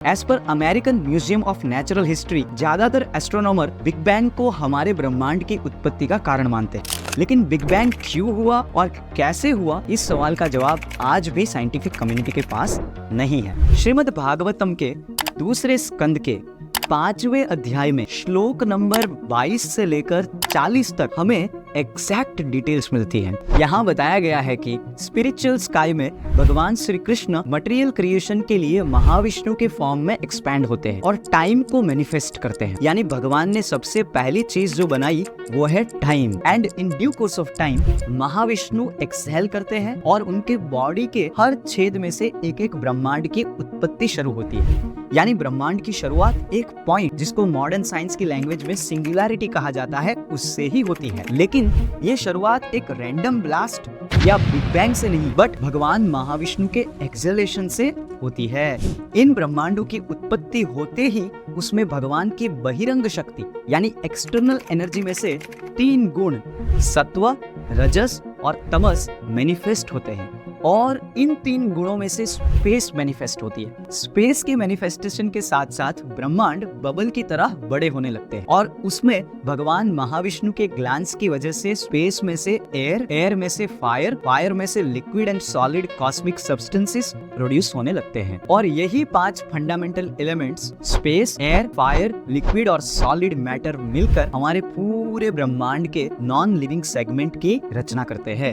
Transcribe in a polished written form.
As per American museum of natural history, ज्यादातर astronomer big bang को हमारे ब्रह्मांड की उत्पत्ति का कारण मानते हैं। लेकिन बिग बैंग क्यों हुआ और कैसे हुआ, इस सवाल का जवाब आज भी साइंटिफिक कम्युनिटी के पास नहीं है। श्रीमद् भागवतम के दूसरे स्कंद के 5वें अध्याय में श्लोक नंबर 22 से लेकर 40 तक हमें एग्जैक्ट डिटेल्स मिलती हैं। यहाँ बताया गया है कि स्पिरिचुअल स्काई में भगवान श्री कृष्ण मटेरियल क्रिएशन के लिए महाविष्णु के फॉर्म में एक्सपैंड होते हैं और टाइम को मैनिफेस्ट करते हैं। यानी भगवान ने सबसे पहली चीज जो बनाई वो है time. And in due course of time Mahavishnu exhale करते हैं और उनके बॉडी के हर छेद में से एक एक ब्रह्मांड की उत्पत्ति शुरू होती है। यानी ब्रह्मांड की शुरुआत एक पॉइंट, जिसको मॉडर्न साइंस की लैंग्वेज में सिंगुलैरिटी कहा जाता है, उससे ही होती है। लेकिन ये शुरुआत एक रैंडम ब्लास्ट या बिग बैंग से नहीं, बट भगवान महाविष्णु के एक्सहेलेशन से होती है। इन ब्रह्मांडों की उत्पत्ति होते ही उसमें भगवान की बहिरंग शक्ति यानी एक्सटर्नल एनर्जी में से 3 गुण सत्व, रजस और तमस मैनिफेस्ट होते हैं और इन 3 गुणों में से स्पेस मैनिफेस्ट होती है। स्पेस के मैनिफेस्टेशन के साथ साथ ब्रह्मांड बबल की तरह बड़े होने लगते हैं और उसमें भगवान महाविष्णु के ग्लैंस की वजह से स्पेस में से एयर, एयर में से फायर, फायर में से liquid and solid cosmic substances produce होने लगते हैं। और यही 5 fundamental elements space, air, fire, liquid और सॉलिड मैटर मिलकर हमारे पूरे ब्रह्मांड के नॉन लिविंग सेगमेंट की रचना करते हैं।